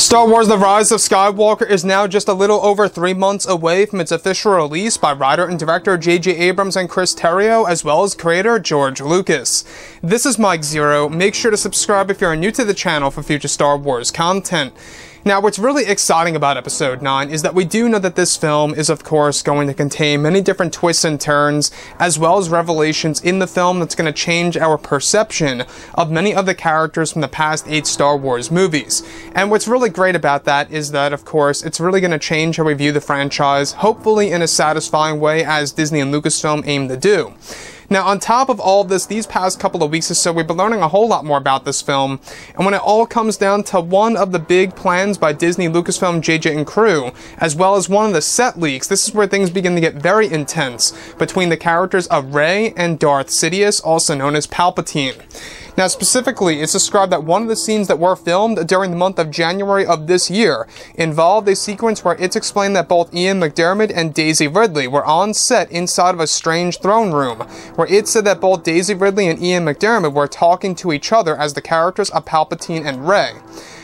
Star Wars The Rise of Skywalker is now just a little over 3 months away from its official release by writer and director J.J. Abrams and Chris Terrio, as well as creator George Lucas. This is Mike Zero. Make sure to subscribe if you're new to the channel for future Star Wars content. Now, what's really exciting about Episode 9 is that we do know that this film is, of course, going to contain many different twists and turns, as well as revelations in the film that's going to change our perception of many of the characters from the past 8 Star Wars movies. And what's really great about that is that, of course, it's really going to change how we view the franchise, hopefully in a satisfying way, as Disney and Lucasfilm aim to do. Now, on top of all of this, these past couple of weeks or so, we've been learning a whole lot more about this film, and when it all comes down to one of the big plans by Disney, Lucasfilm, JJ, and crew, as well as one of the set leaks, this is where things begin to get very intense between the characters of Rey and Darth Sidious, also known as Palpatine. Now, specifically, it's described that one of the scenes that were filmed during the month of January of this year involved a sequence where it's explained that both Ian McDiarmid and Daisy Ridley were on set inside of a strange throne room, where it said that both Daisy Ridley and Ian McDiarmid were talking to each other as the characters of Palpatine and Rey.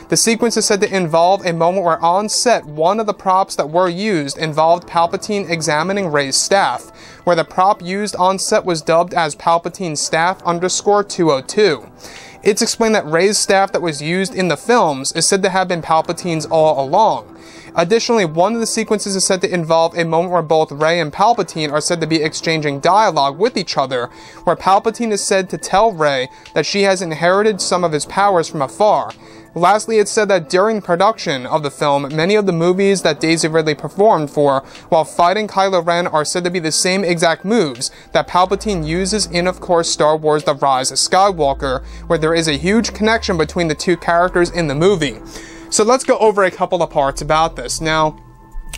The sequence is said to involve a moment where on set, one of the props that were used involved Palpatine examining Rey's staff, where the prop used on set was dubbed as Palpatine Staff _202. It's explained that Rey's staff that was used in the films is said to have been Palpatine's all along. Additionally, one of the sequences is said to involve a moment where both Rey and Palpatine are said to be exchanging dialogue with each other, where Palpatine is said to tell Rey that she has inherited some of his powers from afar. Lastly, it's said that during production of the film, many of the movies that Daisy Ridley performed for while fighting Kylo Ren are said to be the same exact moves that Palpatine uses in, of course, Star Wars The Rise of Skywalker, where there is a huge connection between the two characters in the movie. So let's go over a couple of parts about this. Now,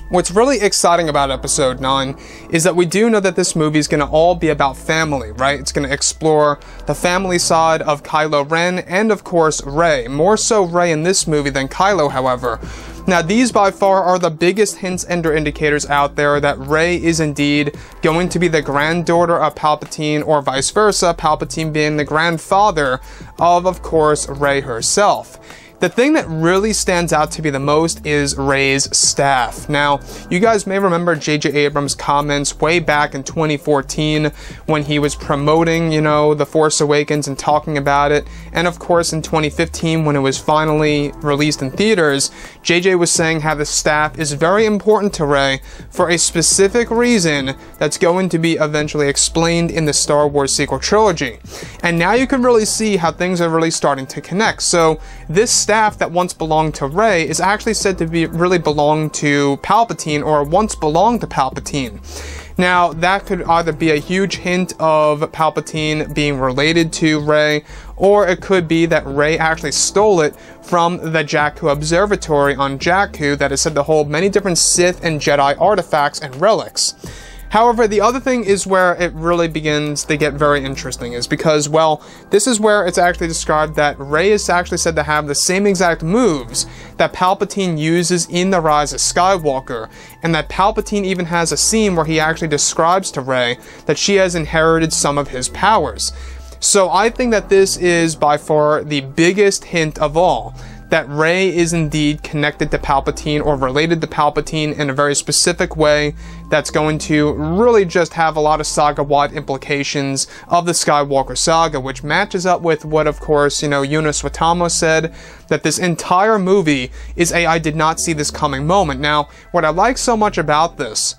what's really exciting about Episode 9 is that we do know that this movie is going to all be about family, right? It's going to explore the family side of Kylo Ren and, of course, Rey. More so Rey in this movie than Kylo, however. Now, these by far are the biggest hints and or indicators out there that Rey is indeed going to be the granddaughter of Palpatine, or vice versa, Palpatine being the grandfather of course, Rey herself. The thing that really stands out to me the most is Rey's staff. Now, you guys may remember J.J. Abrams' comments way back in 2014 when he was promoting, The Force Awakens and talking about it. And of course, in 2015, when it was finally released in theaters, J.J. was saying how the staff is very important to Rey for a specific reason that's going to be eventually explained in the Star Wars sequel trilogy. And now you can really see how things are really starting to connect. So, this staff that once belonged to Rey is actually said to be really belong to Palpatine, or once belonged to Palpatine. Now, that could either be a huge hint of Palpatine being related to Rey, or it could be that Rey actually stole it from the Jakku Observatory on Jakku that is said to hold many different Sith and Jedi artifacts and relics. However, the other thing is where it really begins to get very interesting, is because, well, this is where it's actually described that Rey is actually said to have the same exact moves that Palpatine uses in The Rise of Skywalker, and that Palpatine even has a scene where he actually describes to Rey that she has inherited some of his powers. So I think that this is by far the biggest hint of all, that Rey is indeed connected to Palpatine or related to Palpatine in a very specific way that's going to really just have a lot of saga-wide implications of the Skywalker saga, which matches up with what, of course, Eunice Watamo said, that this entire movie is a I did not see this coming moment. Now, what I like so much about this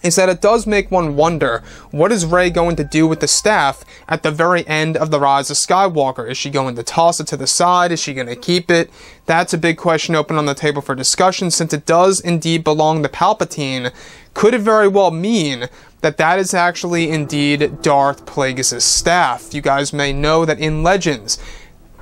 is that it does make one wonder, what is Rey going to do with the staff at the very end of The Rise of Skywalker? Is she going to toss it to the side? Is she going to keep it? That's a big question open on the table for discussion, since it does indeed belong to Palpatine. Could it very well mean that that is actually indeed Darth Plagueis' staff? You guys may know that in Legends,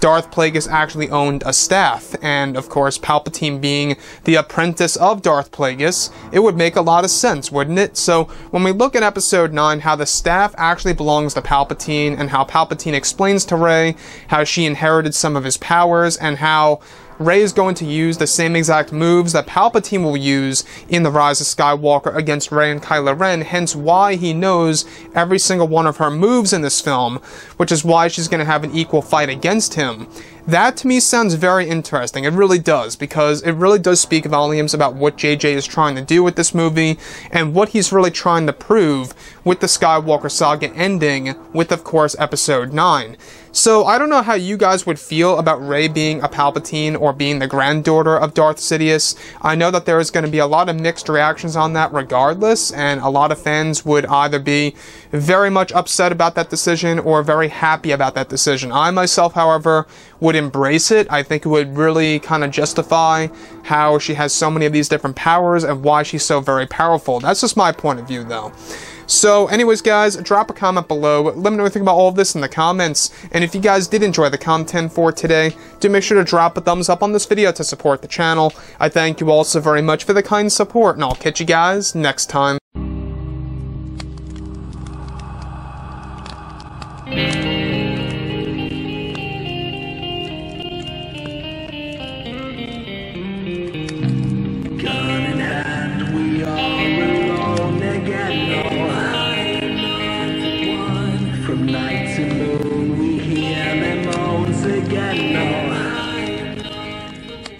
Darth Plagueis actually owned a staff, and of course Palpatine being the apprentice of Darth Plagueis, it would make a lot of sense, wouldn't it? So when we look at Episode 9, how the staff actually belongs to Palpatine, and how Palpatine explains to Rey how she inherited some of his powers, and how Rey is going to use the same exact moves that Palpatine will use in The Rise of Skywalker against Rey and Kylo Ren, hence why he knows every single one of her moves in this film, which is why she's going to have an equal fight against him. That to me sounds very interesting. It really does, because it really does speak volumes about what JJ is trying to do with this movie and what he's really trying to prove with the Skywalker saga ending with, of course, Episode 9. So I don't know how you guys would feel about Rey being a Palpatine or being the granddaughter of Darth Sidious. I know that there is going to be a lot of mixed reactions on that regardless, and a lot of fans would either be very much upset about that decision or very happy about that decision. I myself, however, would embrace it. I think it would really kind of justify how she has so many of these different powers and why she's so very powerful. That's just my point of view, though. So anyways, guys, drop a comment below. Let me know what you think about all of this in the comments. And if you guys did enjoy the content for today, do make sure to drop a thumbs up on this video to support the channel. I thank you all so very much for the kind support, and I'll catch you guys next time. From night to moon, we hear them moans again.